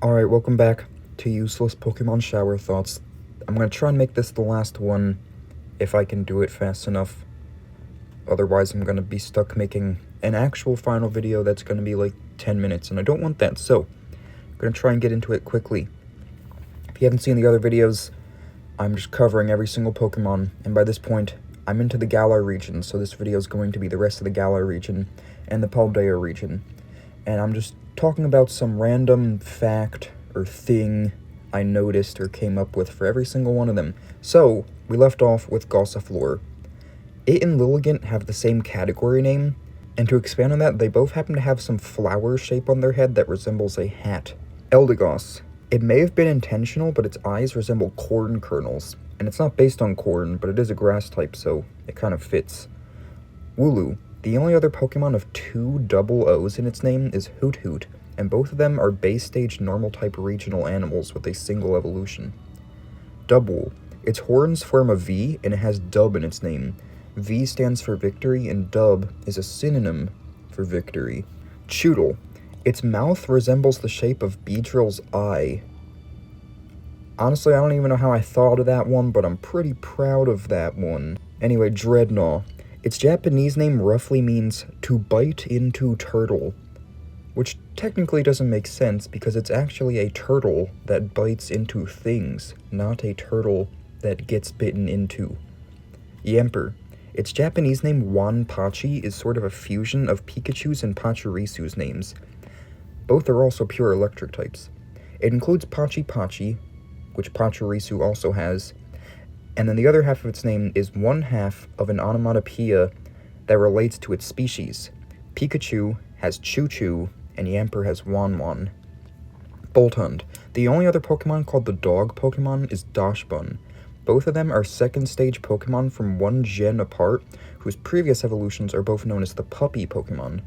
Alright, welcome back to Useless Pokemon Shower Thoughts. I'm gonna try and make this the last one, if I can do it fast enough. Otherwise, I'm gonna be stuck making an actual final video that's gonna be like 10 minutes, and I don't want that, so I'm gonna try and get into it quickly. If you haven't seen the other videos, I'm just covering every single Pokemon, and by this point, I'm into the Galar region, so this video is going to be the rest of the Galar region and the Paldea region. And I'm just talking about some random fact or thing I noticed or came up with for every single one of them. So, we left off with Gossifleur. It and Lilligant have the same category name, and to expand on that, they both happen to have some flower shape on their head that resembles a hat. Eldegoss. It may have been intentional, but its eyes resemble corn kernels, and it's not based on corn, but it is a grass type, so it kind of fits. Wooloo. The only other Pokemon of two double O's in its name is Hoot Hoot, and both of them are base stage normal type regional animals with a single evolution. Dubwool. Its horns form a V, and it has Dub in its name. V stands for victory, and Dub is a synonym for victory. Choodle. Its mouth resembles the shape of Beedrill's eye. Honestly, I don't even know how I thought of that one, but I'm pretty proud of that one. Anyway, Dreadnought. Its Japanese name roughly means to bite into turtle, which technically doesn't make sense because it's actually a turtle that bites into things, not a turtle that gets bitten into. Yamper. Its Japanese name Wanpachi is sort of a fusion of Pikachu's and Pachirisu's names. Both are also pure electric types. It includes Pachi Pachi, which Pachirisu also has, and then the other half of its name is one half of an onomatopoeia that relates to its species. Pikachu has Choo Choo, and Yamper has Wan Wan. Boltund. The only other Pokemon called the dog Pokemon is Dachsbun. Both of them are second stage Pokemon from one gen apart, whose previous evolutions are both known as the puppy Pokemon.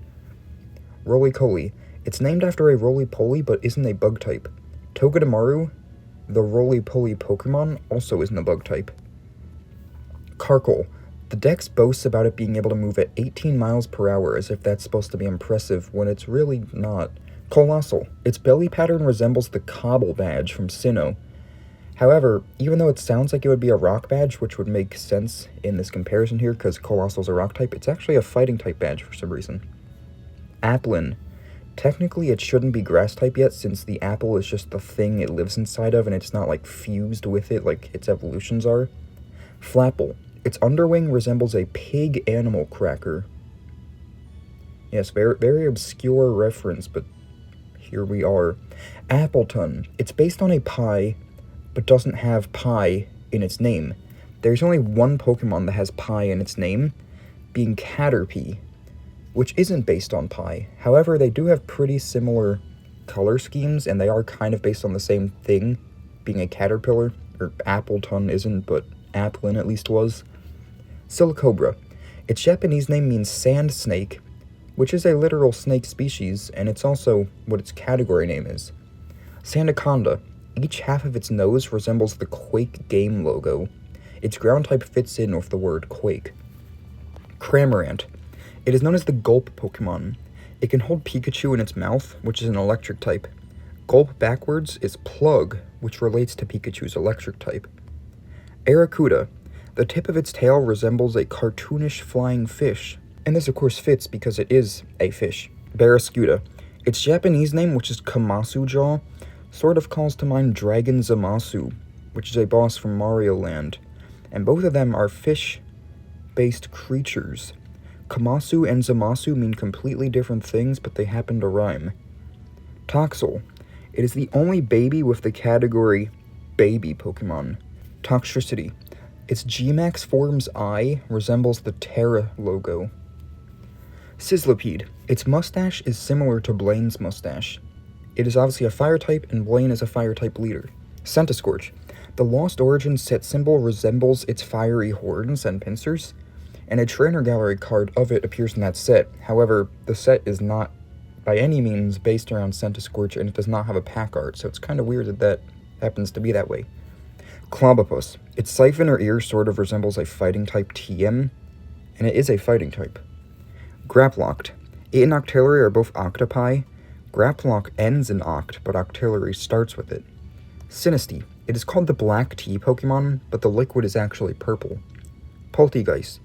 Roly-Poly. It's named after a roly-poly but isn't a bug type. Togedemaru, the roly-poly Pokemon, also isn't a bug type. Carkol. The dex boasts about it being able to move at 18 miles per hour as if that's supposed to be impressive when it's really not. Colossal. Its belly pattern resembles the Cobble badge from Sinnoh. However, even though it sounds like it would be a rock badge, which would make sense in this comparison here because Colossal's a rock type, it's actually a fighting type badge for some reason. Applin. Technically, it shouldn't be grass type yet since the apple is just the thing it lives inside of and it's not like fused with it like its evolutions are. Flapple. Its underwing resembles a pig animal cracker. Yes, very obscure reference, but here we are. Appleton. It's based on a pie, but doesn't have pie in its name. There's only one Pokemon that has pie in its name, being Caterpie, which isn't based on pie. However, they do have pretty similar color schemes, and they are kind of based on the same thing, being a caterpillar, or Appleton isn't, but Applin at least was. Silicobra. Its Japanese name means sand snake, which is a literal snake species, and it's also what its category name is. Sandaconda. Each half of its nose resembles the Quake game logo. Its ground type fits in with the word Quake. Cramorant. It is known as the Gulp Pokemon. It can hold Pikachu in its mouth, which is an electric type. Gulp backwards is Plug, which relates to Pikachu's electric type. Arrokuda. The tip of its tail resembles a cartoonish flying fish, and this of course fits because it is a fish. Barraskewda. Its Japanese name, which is Kamasujaw, sort of calls to mind Dragon Zamasu, which is a boss from Mario Land, and both of them are fish-based creatures. Kamasu and Zamasu mean completely different things, but they happen to rhyme. Toxel. It is the only baby with the category baby Pokemon. Toxtricity. Its Gmax form's eye resembles the Terra logo. Sizzlipede. Its mustache is similar to Blaine's mustache. It is obviously a fire type, and Blaine is a fire type leader. Centiskorch. The Lost Origins set symbol resembles its fiery horns and pincers, and a trainer gallery card of it appears in that set. However, the set is not by any means based around Centiskorch, and it does not have a pack art, so it's kind of weird that that happens to be that way. Clobbopus. Its siphon or ear sort of resembles a fighting type TM, and it is a fighting type. Graplocked. It and Octillery are both octopi, Graplock ends in Oct, but Octillery starts with it. Sinistea. It is called the Black Tea Pokemon, but the liquid is actually purple. Poltegeist.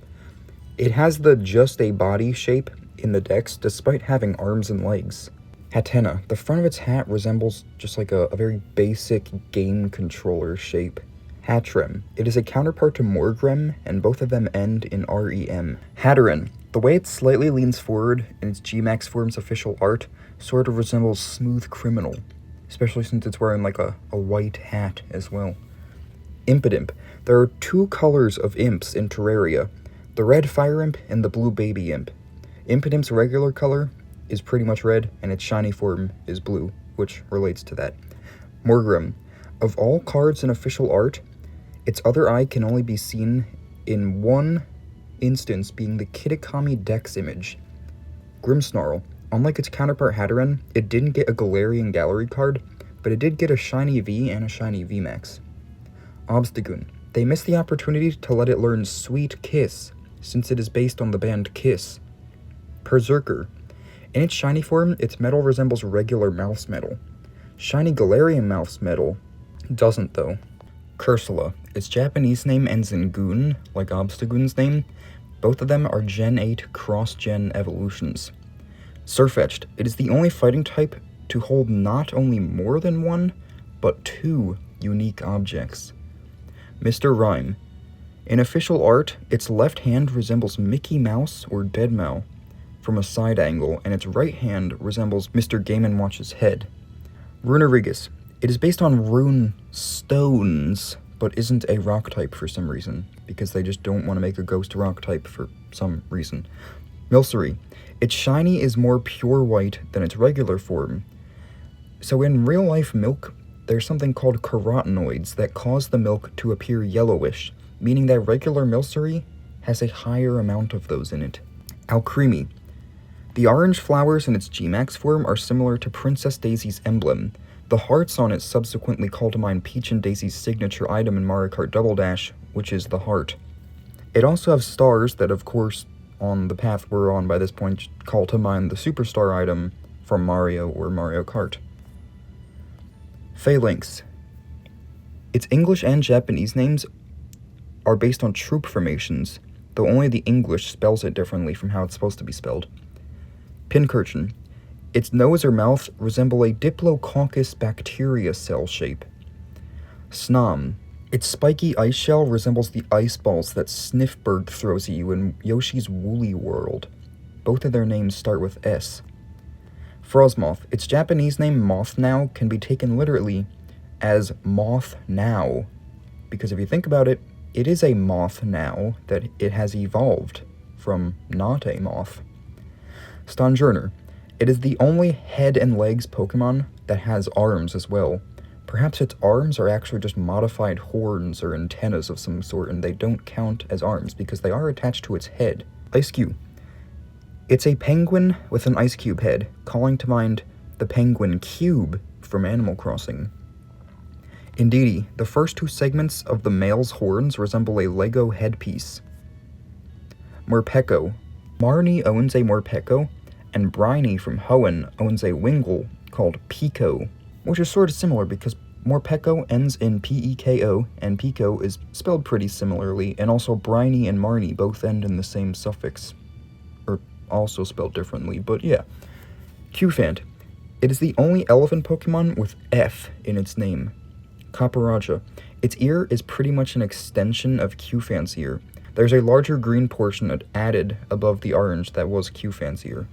It has the just a body shape in the dex, despite having arms and legs. Hatena. The front of its hat resembles just like a very basic game controller shape. Hattrem. It is a counterpart to Morgrem, and both of them end in REM. Hatteran. The way it slightly leans forward in its G-Max form's official art sort of resembles Smooth Criminal, especially since it's wearing like a white hat as well. Impidimp. There are two colors of imps in Terraria, the red Fire Imp and the blue Baby Imp. Impidimp's regular color is pretty much red, and its shiny form is blue, which relates to that. Morgrem. Of all cards in official art, its other eye can only be seen in one instance, being the Kitakami Dex image. Grimmsnarl. Unlike its counterpart Hatteran, it didn't get a Galarian Gallery card, but it did get a shiny V and a shiny VMAX. Obstagoon. They missed the opportunity to let it learn Sweet Kiss, since it is based on the band Kiss. Berserker. In its shiny form, its metal resembles regular mouse metal. Shiny Galarian mouse metal doesn't, though. Cursula. Its Japanese name ends in Goon, like Obstagoon's name. Both of them are Gen 8 cross-gen evolutions. Sirfetch'd. It is the only fighting type to hold not only more than one, but two unique objects. Mr. Rhyme. In official art, its left hand resembles Mickey Mouse or Deadmau from a side angle, and its right hand resembles Mr. Game & Watch's head. Runerigus. It is based on rune stones, but isn't a rock type for some reason, because they just don't want to make a ghost rock type for some reason. Milcery. Its shiny is more pure white than its regular form. So in real life milk, there's something called carotenoids that cause the milk to appear yellowish, meaning that regular Milcery has a higher amount of those in it. Alcremie. The orange flowers in its G-Max form are similar to Princess Daisy's emblem. The hearts on it subsequently call to mind Peach and Daisy's signature item in Mario Kart Double Dash, which is the heart. It also has stars that, of course, on the path we're on by this point, call to mind the superstar item from Mario or Mario Kart. Phalanx. Its English and Japanese names are based on troop formations, though only the English spells it differently from how it's supposed to be spelled. Pincurchin. Its nose or mouth resemble a Diplococcus bacteria cell shape. Snom. Its spiky ice shell resembles the ice balls that Sniffbird throws at you in Yoshi's Woolly World. Both of their names start with S. Frosmoth. Its Japanese name Mothnow can be taken literally as Moth Now, because if you think about it, it is a moth now that it has evolved from not a moth. Stonjourner. It is the only head and legs Pokemon that has arms as well. Perhaps its arms are actually just modified horns or antennas of some sort, and they don't count as arms because they are attached to its head. Ice-Cube. It's a penguin with an ice cube head, calling to mind the penguin cube from Animal Crossing. Indeedy. The first two segments of the male's horns resemble a Lego headpiece. Morpeko. Marnie owns a Morpeko, and Briny from Hoenn owns a Wingull called Pico, which is sort of similar because Morpeko ends in P-E-K-O, and Pico is spelled pretty similarly, and also Briny and Marnie both end in the same suffix, or also spelled differently, but yeah. Cufant. It is the only elephant Pokemon with F in its name. Caparaja. Its ear is pretty much an extension of Cufant's ear. There's a larger green portion added above the orange that was Cufant's ear.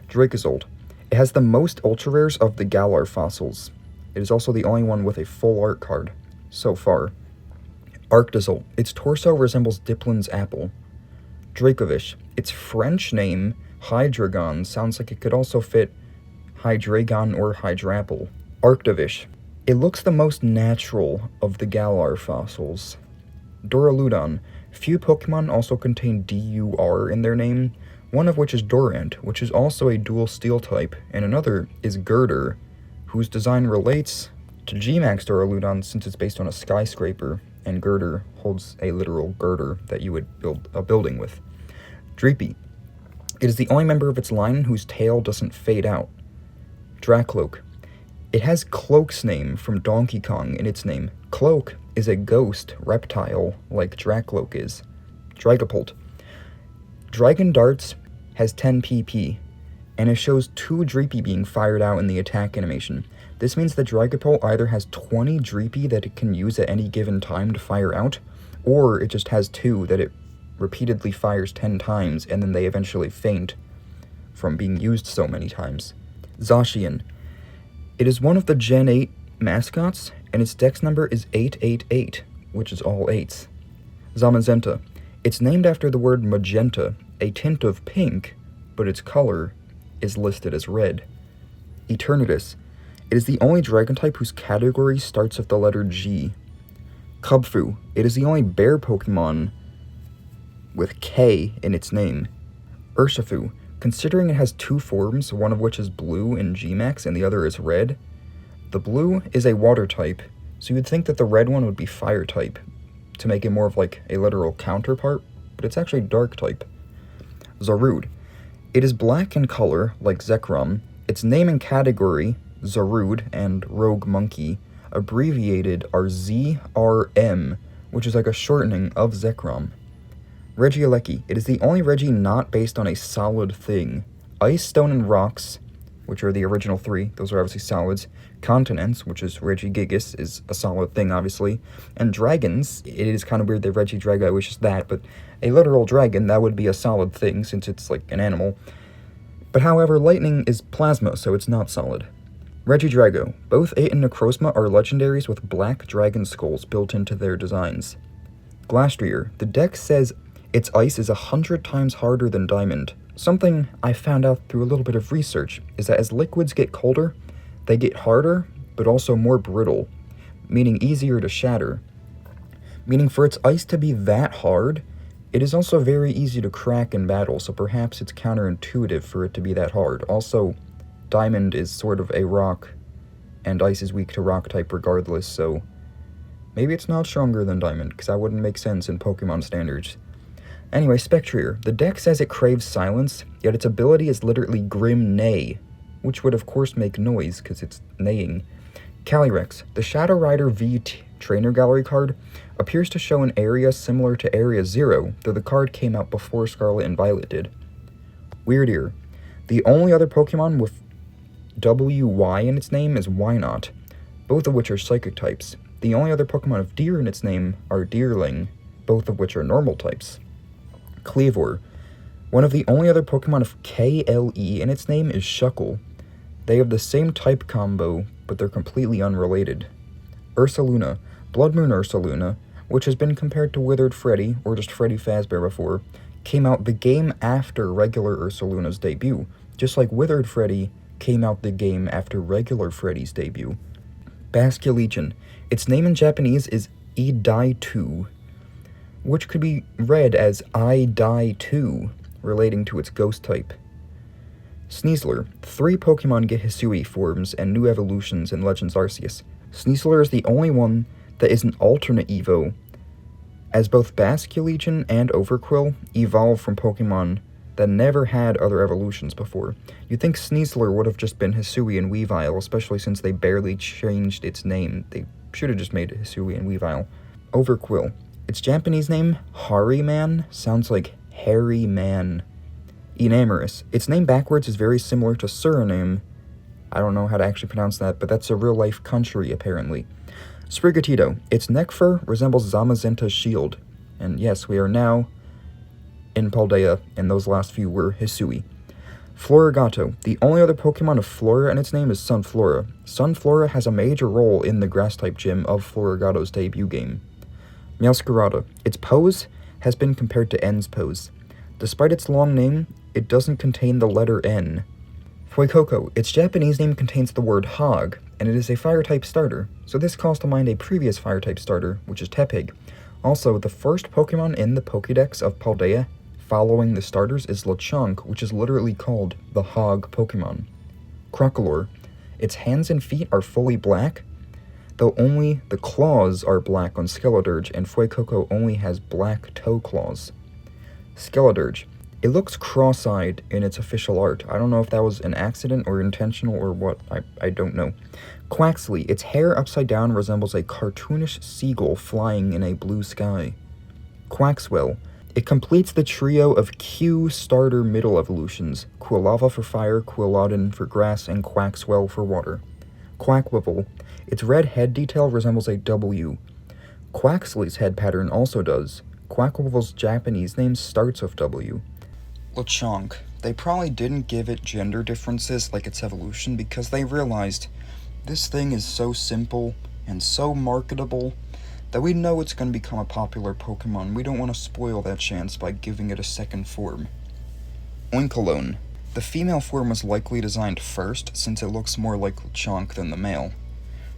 Dracozolt. It has the most ultra rares of the Galar fossils. It is also the only one with a full art card, so far. Arctozolt. Its torso resembles Diplin's apple. Dracovish. Its French name, Hydragon, sounds like it could also fit Hydragon or Hydrapple. Arctovish. It looks the most natural of the Galar fossils. Duraludon. Few Pokemon also contain D-U-R in their name, one of which is Durant, which is also a dual steel type, and another is Girder, whose design relates to G-Max Duraludon since it's based on a skyscraper, and Girder holds a literal girder that you would build a building with. Dreepy. It is the only member of its line whose tail doesn't fade out. Dracloak. It has Cloak's name from Donkey Kong in its name. Cloak is a ghost reptile like Dracloak is. Dragapult. Dragon Darts has 10 PP, and it shows 2 Dreepy being fired out in the attack animation. This means the Dragapult either has 20 Dreepy that it can use at any given time to fire out, or it just has 2 that it repeatedly fires 10 times and then they eventually faint from being used so many times. Zacian. It is one of the Gen 8 mascots, and its dex number is 888, which is all 8s. Zamazenta. It's named after the word magenta, a tint of pink, but its color is listed as red. Eternatus. It is the only dragon type whose category starts with the letter G. Kubfu. It is the only bear Pokemon with K in its name. Urshifu. Considering it has 2 forms, one of which is blue in Gmax and the other is red, the blue is a water type, so you'd think that the red one would be fire type, to make it more of like a literal counterpart, but it's actually dark type. Zarude. It is black in color, like Zekrom. Its name and category, Zarude and Rogue Monkey, abbreviated are ZRM, which is like a shortening of Zekrom. Regieleki. It is the only Regi not based on a solid thing. Ice, Stone, and Rocks, which are the original 3, those are obviously solids. Continents, which is Regigigas, is a solid thing, obviously. And dragons, it is kind of weird that Regidrago is just that, but a literal dragon, that would be a solid thing, since it's like an animal. But however, lightning is plasma, so it's not solid. Regidrago. Both 8 and Necrozma are legendaries with black dragon skulls built into their designs. Glastrier. The dex says its ice is 100 times harder than diamond. Something I found out through a little bit of research is that as liquids get colder, they get harder, but also more brittle, meaning easier to shatter. Meaning for its ice to be that hard, it is also very easy to crack in battle, so perhaps it's counterintuitive for it to be that hard. Also, diamond is sort of a rock, and ice is weak to rock type regardless, so maybe it's not stronger than diamond, because that wouldn't make sense in Pokemon standards. Anyway, Spectrier. The deck says it craves silence, yet its ability is literally Grim Neigh, which would of course make noise, because it's neighing. Calyrex. The Shadow Rider V Trainer Gallery card appears to show an area similar to Area 0, though the card came out before Scarlet and Violet did. Weirdeer. The only other Pokemon with WY in its name is Wynot, both of which are Psychic types. The only other Pokemon of Deer in its name are Deerling, both of which are normal types. Kleavor. One of the only other Pokemon of KLE in its name is Shuckle. They have the same type combo, but they're completely unrelated. Ursaluna. Blood Moon Ursaluna, which has been compared to Withered Freddy, or just Freddy Fazbear before, came out the game after regular Ursaluna's debut, just like Withered Freddy came out the game after regular Freddy's debut. Basculegion. Its name in Japanese is Idai-2, which could be read as I Die 2, relating to its ghost type. Sneasler. 3 Pokemon get Hisui forms and new evolutions in Legends Arceus. Sneasler is the only one that is an alternate Evo, as both Basculegion and Overqwil evolve from Pokemon that never had other evolutions before. You'd think Sneasler would have just been Hisui and Weavile, especially since they barely changed its name. They should have just made it Hisui and Weavile. Overqwil. Its Japanese name, Hariman, sounds like hairy man. Enamorous. Its name backwards is very similar to Suriname. I don't know how to actually pronounce that, but that's a real-life country, apparently. Sprigatito. Its neck fur resembles Zamazenta's shield. And yes, we are now in Paldea, and those last few were Hisui. Florigato. The only other Pokemon of Flora in its name is Sunflora. Sunflora has a major role in the Grass-type gym of Florigato's debut game. Meowscarada. Its pose has been compared to N's pose. Despite its long name, it doesn't contain the letter N. Fuecoco. Its Japanese name contains the word Hog, and it is a Fire-type starter, so this calls to mind a previous Fire-type starter, which is Tepig. Also, the first Pokemon in the Pokédex of Paldea following the starters is Lechonk, which is literally called the Hog Pokemon. Crocolore. Its hands and feet are fully black, though only the claws are black on Skeledirge, and Fuecoco only has black toe claws. Skeledirge. It looks cross-eyed in its official art. I don't know if that was an accident or intentional or what. I don't know. Quaxley. Its hair upside down resembles a cartoonish seagull flying in a blue sky. Quaxwell. It completes the trio of Q starter middle evolutions, Quilava for fire, Quilladin for grass, and Quaxwell for water. Quackwivel. Its red head detail resembles a W. Quaxley's head pattern also does. Quackwivel's Japanese name starts with W. Lechonk. They probably didn't give it gender differences like its evolution because they realized this thing is so simple and so marketable that we know it's going to become a popular Pokemon. We don't want to spoil that chance by giving it a second form. Oinkologne. The female form was likely designed first since it looks more like Lechonk than the male.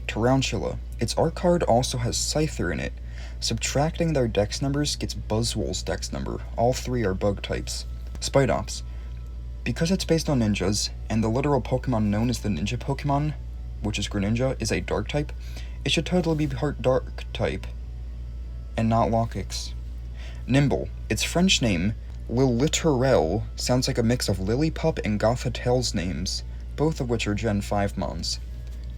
Tarantula. Its art card also has Scyther in it. Subtracting their dex numbers gets Buzzwole's dex number. All three are bug types. Spidops. Because it's based on ninjas, and the literal Pokemon known as the ninja Pokemon, which is Greninja, is a dark type, it should totally be part dark type, and not Lockix. Nimble. Its French name, Liliterelle, sounds like a mix of Lillipup and Gothitel's names, both of which are Gen 5 mons.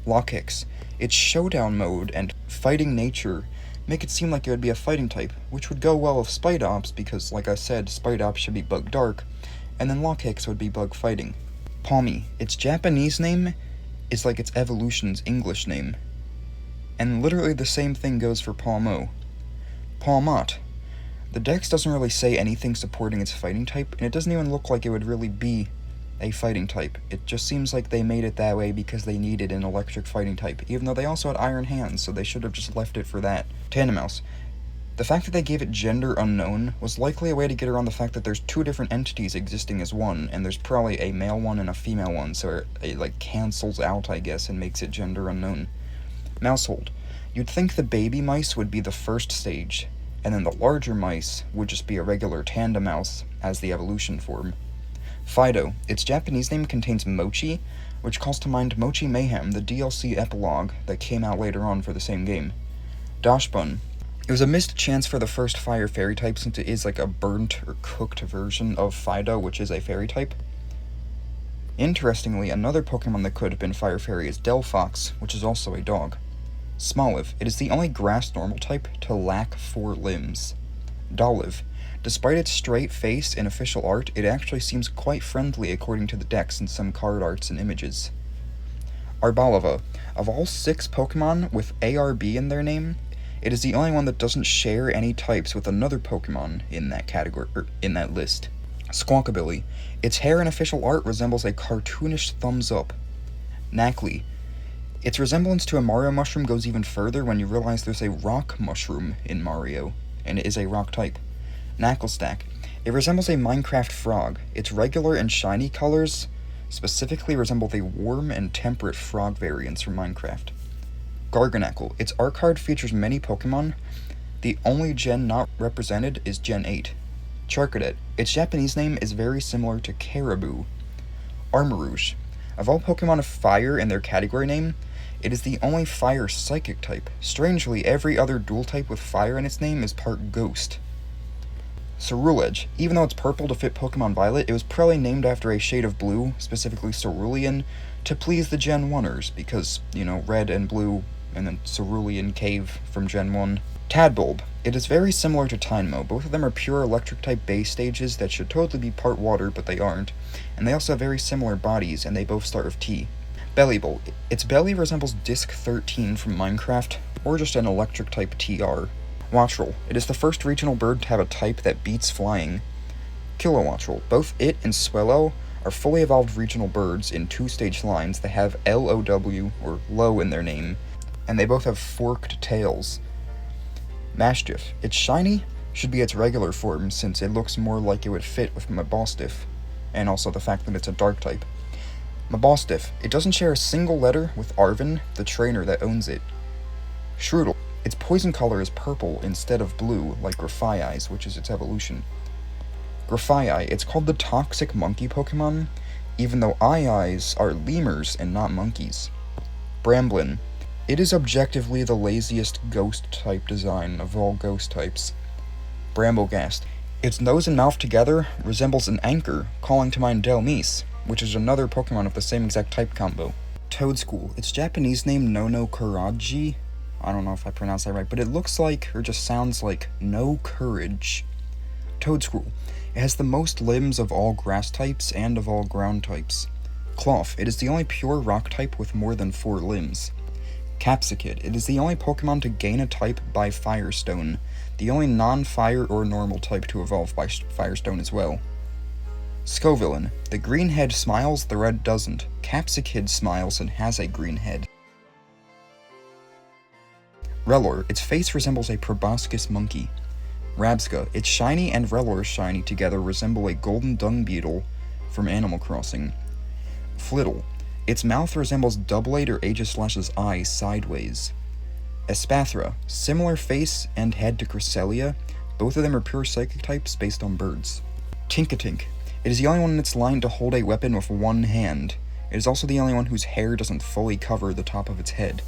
Lockix. Its showdown mode and fighting nature make it seem like it would be a fighting type, which would go well with Spidops because, like I said, Spidops should be bug dark, and then Lockix would be bug fighting. Palmy. Its Japanese name is like its evolution's English name. And literally the same thing goes for Palmo. Palmot. The dex doesn't really say anything supporting its fighting type, and it doesn't even look like it would really be a fighting type. It just seems like they made it that way because they needed an electric fighting type, even though they also had iron hands, so they should have just left it for that. Tandemaus. The fact that they gave it gender unknown was likely a way to get around the fact that there's two different entities existing as one, and there's probably a male one and a female one, so it cancels out, I guess, and makes it gender unknown. Mousehold. You'd think the baby mice would be the first stage, and then the larger mice would just be a regular Tandemaus as the evolution form. Fido. Its Japanese name contains Mochi, which calls to mind Mochi Mayhem, the DLC epilogue that came out later on for the same game. Dachshund. It was a missed chance for the first fire fairy type since it is like a burnt or cooked version of Fido, which is a fairy type. Interestingly, another Pokemon that could have been fire fairy is Delphox, which is also a dog. Smoliv. It is the only grass normal type to lack 4 limbs. Dolive. Despite its straight face in official art, it actually seems quite friendly according to the dex in some card arts and images. Arboliva. Of all 6 Pokemon with ARB in their name, it is the only one that doesn't share any types with another Pokemon in that category, in that list. Squawkabilly. Its hair in official art resembles a cartoonish thumbs up. Knackley. Its resemblance to a Mario mushroom goes even further when you realize there's a rock mushroom in Mario, and it is a rock type. Knacklestack. It resembles a Minecraft frog. Its regular and shiny colors specifically resemble the warm and temperate frog variants from Minecraft. Garganacl. Its art card features many Pokemon. The only gen not represented is Gen 8. Charcadet. Its Japanese name is very similar to Caribou. Armarouge. Of all Pokemon of fire in their category name, it is the only fire psychic type. Strangely, every other dual type with fire in its name is part ghost. Ceruledge. Even though it's purple to fit Pokemon Violet, it was probably named after a shade of blue, specifically Cerulean, to please the Gen 1ers, because, red and blue, and then Cerulean Cave from Gen 1. Tadbulb. It is very similar to Tynmo. Both of them are pure electric-type base stages that should totally be part water, but they aren't. And they also have very similar bodies, and they both start with T. Bellibolt. Its belly resembles Disc 13 from Minecraft, or just an electric-type TR. Wattrel. It is the first regional bird to have a type that beats flying. Kilowattrel. Both it and Swellow are fully evolved regional birds in 2-stage lines that have LOW, or low in their name, and they both have forked tails. Mastiff. Its shiny should be its regular form since it looks more like it would fit with Mabostiff, and also the fact that it's a dark type. Mabostiff. It doesn't share a single letter with Arven, the trainer that owns it. Shroodle. Its poison color is purple instead of blue, like Grafaiai's, which is its evolution. Grafaiai. It's called the Toxic Monkey Pokemon, even though Eyes are lemurs and not monkeys. Bramblin. It is objectively the laziest ghost-type design of all ghost types. Bramblegast. Its nose and mouth together resembles an anchor, calling to mind Delmise, which is another Pokemon of the same exact type combo. Toedscool. Its Japanese name Nono Kuraji. I don't know if I pronounced that right, but it looks like, or just sounds like, no courage. Toedscool. It has the most limbs of all grass types and of all ground types. Cloth. It is the only pure rock type with more than 4 limbs. Capsicid. It is the only Pokemon to gain a type by Firestone, the only non-fire or normal type to evolve by Firestone as well. Scovillain. The green head smiles, the red doesn't. Capsicid smiles and has a green head. Rellor. Its face resembles a proboscis monkey. Rabsca. Its shiny and Rellor's shiny together resemble a golden dung beetle from Animal Crossing. Flittle. Its mouth resembles Doublade or Aegislash's eye sideways. Espathra. Similar face and head to Cresselia. Both of them are pure psychic types based on birds. Tinkatink. It is the only one in its line to hold a weapon with one hand. It is also the only one whose hair doesn't fully cover the top of its head.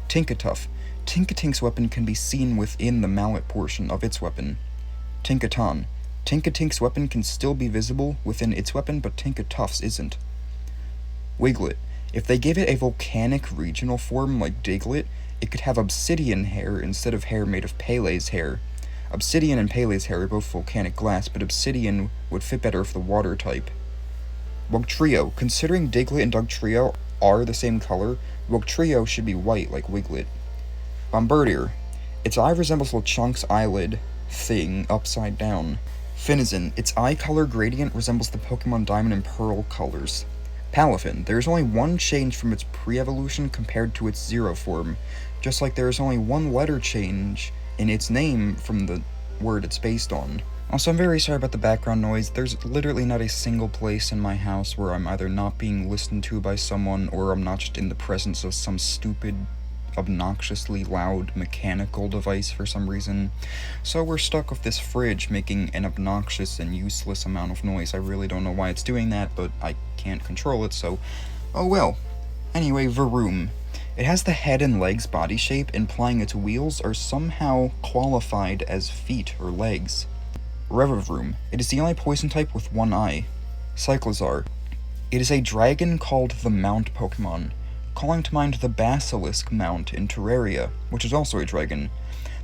Tinkatuff. Tinkatink's weapon can be seen within the mallet portion of its weapon. Tinkaton. Tinkatink's weapon can still be visible within its weapon, but Tinkatuff's isn't. Wiglet. If they gave it a volcanic regional form like Diglett, it could have obsidian hair instead of hair made of Pele's hair. Obsidian and Pele's hair are both volcanic glass, but obsidian would fit better with the water type. Wugtrio. Considering Diglett and Dugtrio are the same color, Wugtrio should be white like Wiglet. Bombardier. Its eye resembles Lechunk's eyelid thing upside down. Finizen. Its eye color gradient resembles the Pokemon Diamond and Pearl colors. Palafin. There is only one change from its pre-evolution compared to its Zero form, just like there is only one letter change in its name from the word it's based on. Also, I'm very sorry about the background noise. There's literally not a single place in my house where I'm either not being listened to by someone or I'm not just in the presence of some stupid, obnoxiously loud mechanical device for some reason. So we're stuck with this fridge making an obnoxious and useless amount of noise. I really don't know why it's doing that, but I can't control it, so oh well. Anyway, Varoom. It has the head and legs body shape, implying its wheels are somehow qualified as feet or legs. Revavroom. It is the only poison type with one eye. Cyclizar. It is a dragon called the Mount Pokemon, calling to mind the Basilisk Mount in Terraria, which is also a dragon.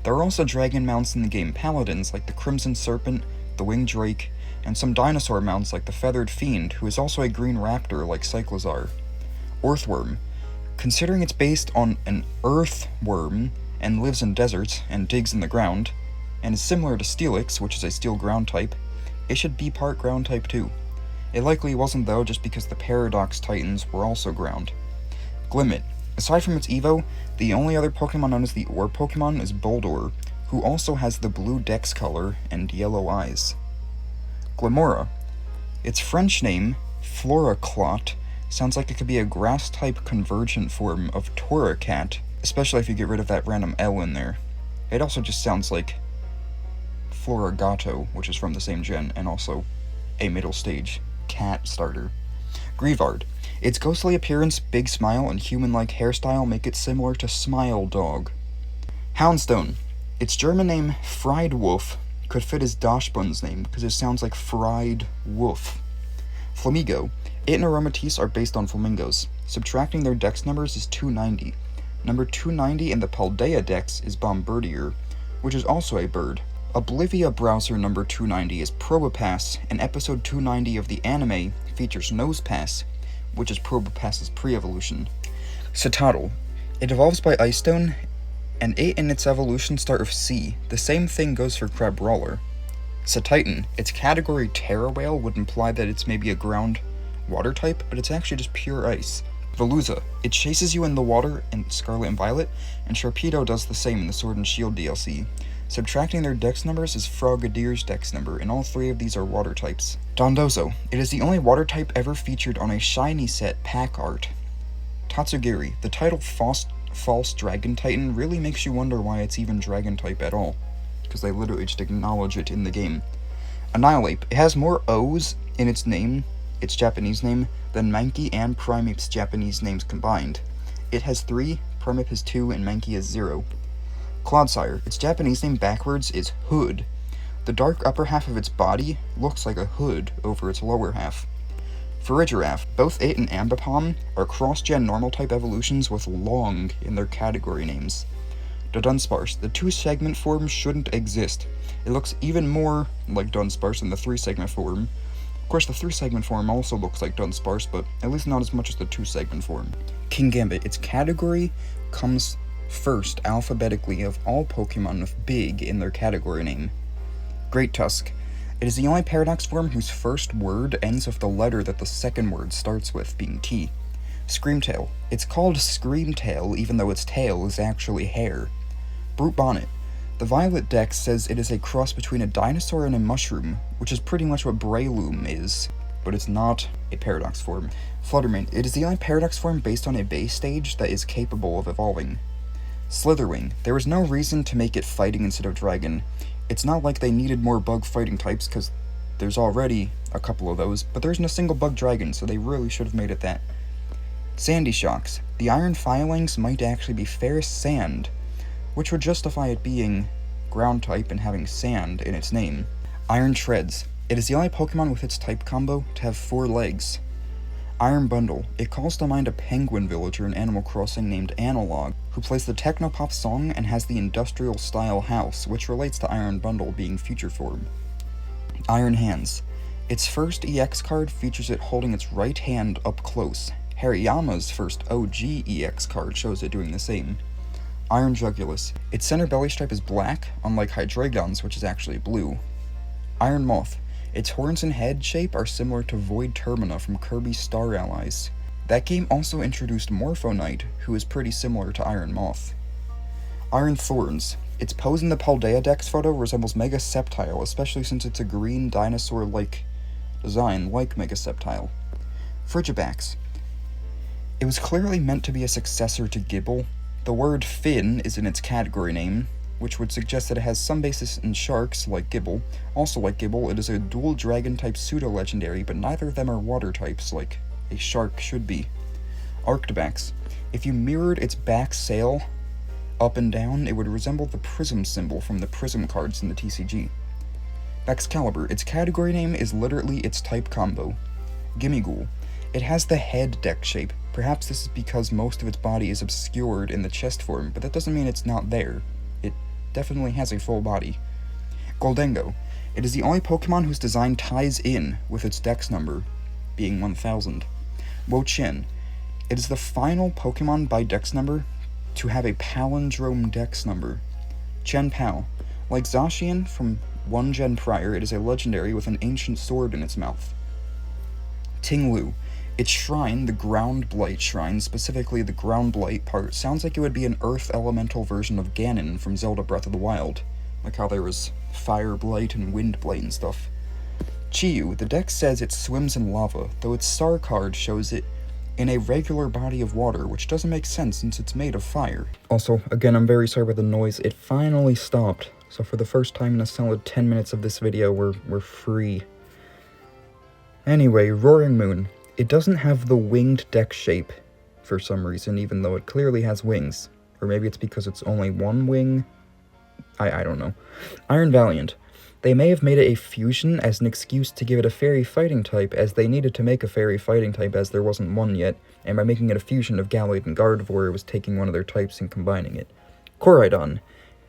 There are also dragon mounts in the game Paladins, like the Crimson Serpent, the Winged Drake, and some dinosaur mounts like the Feathered Fiend, who is also a green raptor like Cyclizar. Earthworm. Considering it's based on an earthworm, and lives in deserts, and digs in the ground, and is similar to Steelix, which is a steel ground type, it should be part ground type too. It likely wasn't though, just because the Paradox Titans were also ground. Glimmet. Aside from its Evo, the only other Pokemon known as the Orb Pokemon is Boldore, who also has the blue dex color and yellow eyes. Glimmora. Its French name, Floraclot, sounds like it could be a grass-type convergent form of Torracat, especially if you get rid of that random L in there. It also just sounds like Floragato, which is from the same gen, and also a middle stage cat starter. Grievard. Its ghostly appearance, big smile, and human-like hairstyle make it similar to Smile Dog. Houndstone. Its German name, Friedwolf, could fit as Dachshund's name, because it sounds like fried wolf. Flamigo. It and Aromatisse are based on flamingos. Subtracting their dex numbers is 290. Number 290 in the Paldea dex is Bombardier, which is also a bird. Oblivia Browser number 290 is Probopass, and episode 290 of the anime features Nosepass, which is Probopass's pre-evolution. Citadel. It evolves by Ice Stone, and it and its evolution start with C. The same thing goes for Crabrawler. Cetitan. Its category Terra Whale would imply that it's maybe a ground water type, but it's actually just pure ice. Veluza. It chases you in the water in Scarlet and Violet, and Sharpedo does the same in the Sword and Shield DLC. Subtracting their dex numbers is Frogadier's dex number, and all three of these are water types. Dondozo. It is the only water type ever featured on a shiny set pack art. Tatsugiri. The title False Dragon Titan really makes you wonder why it's even dragon type at all, because they literally just acknowledge it in the game. Annihilate. It has more O's in its name, its Japanese name, than Mankey and Primeape's Japanese names combined. It has 3, Primeape has 2, and Mankey has 0. Clodsire. Its Japanese name backwards is Hood. The dark upper half of its body looks like a hood over its lower half. Farigiraf, both it and Ambipom are cross-gen normal-type evolutions with long in their category names. Dunsparce, the two-segment form shouldn't exist. It looks even more like Dunsparce than the three-segment form. Of course, the three-segment form also looks like Dunsparce, but at least not as much as the two-segment form. Kingambit, its category comes first alphabetically of all Pokemon with big in their category name. Great Tusk. It is the only Paradox form whose first word ends with the letter that the second word starts with, being T. Screamtail. It's called Screamtail even though its tail is actually hair. Brute Bonnet. The Violet Dex says it is a cross between a dinosaur and a mushroom, which is pretty much what Breloom is, but it's not a Paradox form. Fluttermane. It is the only Paradox form based on a base stage that is capable of evolving. Slitherwing. There was no reason to make it fighting instead of dragon. It's not like they needed more bug fighting types, because there's already a couple of those, but there isn't a single bug dragon, so they really should have made it that. Sandy Shocks. The Iron Filings might actually be Ferrous Sand, which would justify it being ground type and having sand in its name. Iron Treads. It is the only Pokemon with its type combo to have 4 legs. Iron Bundle. It calls to mind a penguin villager in Animal Crossing named Analog, who plays the Technopop song and has the industrial-style house, which relates to Iron Bundle being future form. Iron Hands. Its first EX card features it holding its right hand up close. Hariyama's first OG EX card shows it doing the same. Iron Jugulus. Its center belly stripe is black, unlike Hydreigon's, which is actually blue. Iron Moth. Its horns and head shape are similar to Void Termina from Kirby's Star Allies. That game also introduced Morphonite, who is pretty similar to Iron Moth. Iron Thorns. Its pose in the Paldea Dex photo resembles Mega Sceptile, especially since it's a green dinosaur-like design like Mega Sceptile. Frigibax. It was clearly meant to be a successor to Gible. The word fin is in its category name, which would suggest that it has some basis in sharks, like Gible. Also like Gible, it is a dual dragon-type pseudo-legendary, but neither of them are water types, like a shark should be. Arctobax. If you mirrored its back sail up and down, it would resemble the prism symbol from the prism cards in the TCG. Excalibur. Its category name is literally its type combo. Gimmighoul. It has the head deck shape. Perhaps this is because most of its body is obscured in the chest form, but that doesn't mean it's not there. It definitely has a full body. Goldengo. It is the only Pokemon whose design ties in with its dex number, being 1000. Wo-Chien. It is the final Pokemon by dex number to have a palindrome dex number. Chen-Pao. Like Zacian from one gen prior, it is a legendary with an ancient sword in its mouth. Ting-Lu. Its shrine, the Ground Blight Shrine, specifically the Ground Blight part, sounds like it would be an Earth Elemental version of Ganon from Zelda Breath of the Wild. Like how there was Fire Blight and Wind Blight and stuff. Chi-Yu. The deck says it swims in lava, though its star card shows it in a regular body of water, which doesn't make sense since it's made of fire. Also, again, I'm very sorry about the noise. It finally stopped. So for the first time in a solid 10 minutes of this video, we're free. Anyway, Roaring Moon. It doesn't have the winged deck shape for some reason, even though it clearly has wings. Or maybe it's because it's only one wing? I don't know. Iron Valiant. They may have made it a fusion as an excuse to give it a fairy fighting type, as they needed to make a fairy fighting type as there wasn't one yet, and by making it a fusion of Gallade and Gardevoir, it was taking one of their types and combining it. Koraidon.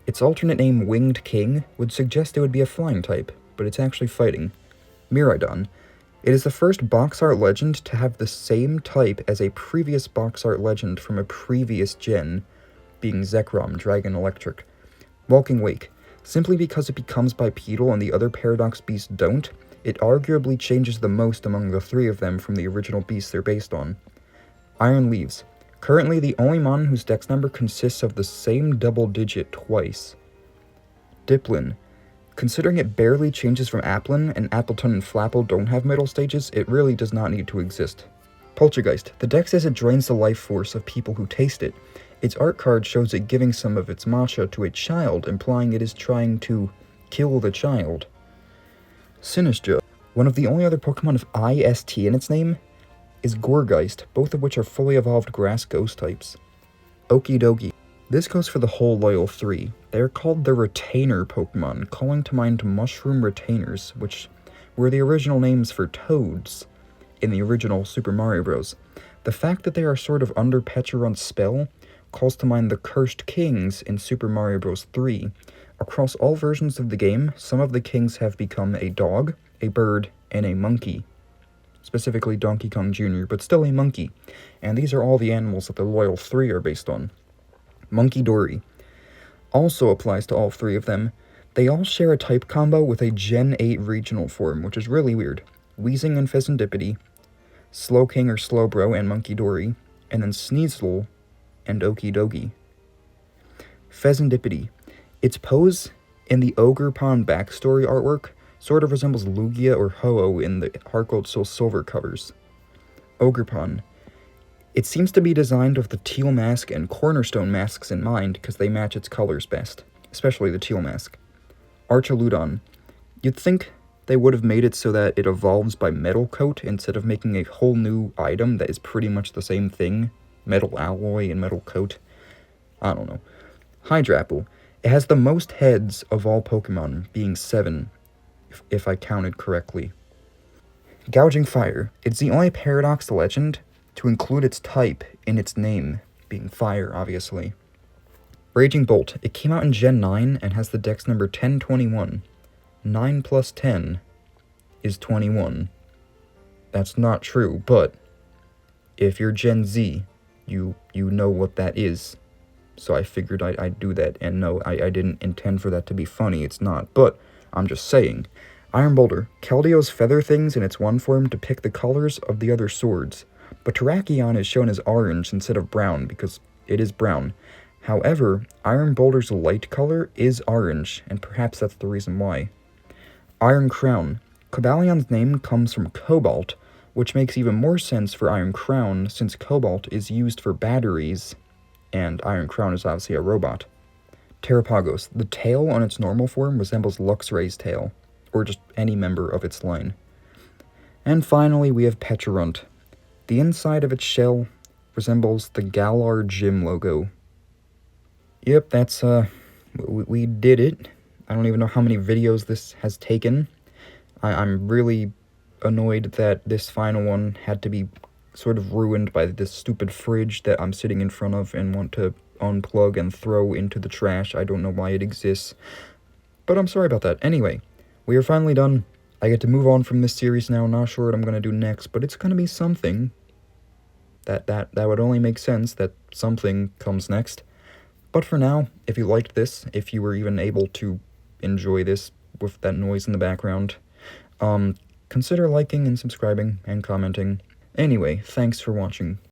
Its alternate name, Winged King, would suggest it would be a flying type, but it's actually fighting. Miraidon. It is the first box art legend to have the same type as a previous box art legend from a previous gen, being Zekrom, Dragon Electric. Walking Wake. Simply because it becomes bipedal and the other Paradox beasts don't, it arguably changes the most among the three of them from the original beasts they're based on. Iron Leaves. Currently the only mon whose dex number consists of the same double digit twice. Diplin. Considering it barely changes from Applin, and Appleton and Flapple don't have middle stages, it really does not need to exist. Poltergeist. The deck says it drains the life force of people who taste it. Its art card shows it giving some of its matcha to a child, implying it is trying to kill the child. Sinistcha. One of the only other Pokemon with IST in its name is Gourgeist, both of which are fully evolved grass ghost types. Okie dokie. This goes for the whole Loyal 3. They are called the Retainer Pokemon, calling to mind Mushroom Retainers, which were the original names for Toads in the original Super Mario Bros. The fact that they are sort of under Pecharunt's spell calls to mind the Cursed Kings in Super Mario Bros. 3. Across all versions of the game, some of the kings have become a dog, a bird, and a monkey. Specifically Donkey Kong Jr., but still a monkey. And these are all the animals that the Loyal 3 are based on. Monkey Dory also applies to all three of them. They all share a type combo with a Gen 8 regional form, which is really weird. Weezing and Pheasantipity, Slowking or Slowbro and Monkey Dory, and then Sneasel and Okidogi. Pheasantipity. Its pose in the Ogre Pond backstory artwork sort of resembles Lugia or Ho-Oh in the Heart Gold Soul Silver covers. Ogre Pond. It seems to be designed with the teal mask and cornerstone masks in mind because they match its colors best, especially the teal mask. Archaludon. You'd think they would have made it so that it evolves by metal coat instead of making a whole new item that is pretty much the same thing. Metal alloy and metal coat. I don't know. Hydrapple. It has the most heads of all Pokemon, being 7, if I counted correctly. Gouging Fire. It's the only Paradox Legend to include its type in its name, being fire, obviously. Raging Bolt. It came out in Gen 9 and has the dex number 1021. 9 plus 10 is 21. That's not true, but if you're Gen Z, you know what that is. So I figured I'd do that, and no, I didn't intend for that to be funny, it's not, but I'm just saying. Iron Boulder. Keldeo's feather things in its one form depict the colors of the other swords, but Terrakion is shown as orange instead of brown because it is brown. However, Iron Boulder's light color is orange, and perhaps that's the reason why. Iron Crown. Cobalion's name comes from cobalt, which makes even more sense for Iron Crown since cobalt is used for batteries, and Iron Crown is obviously a robot. Terrapagos. The tail on its normal form resembles Luxray's tail, or just any member of its line. And finally, we have Pecharunt. The inside of its shell resembles the Galar gym logo. Yep, that's, we did it. I don't even know how many videos this has taken. I'm really annoyed that this final one had to be sort of ruined by this stupid fridge that I'm sitting in front of and want to unplug and throw into the trash. I don't know why it exists, but I'm sorry about that. Anyway, we are finally done. I get to move on from this series now. Not sure what I'm going to do next, but it's going to be something. That would only make sense that something comes next. But for now, if you liked this, if you were even able to enjoy this with that noise in the background, consider liking and subscribing and commenting. Anyway, thanks for watching.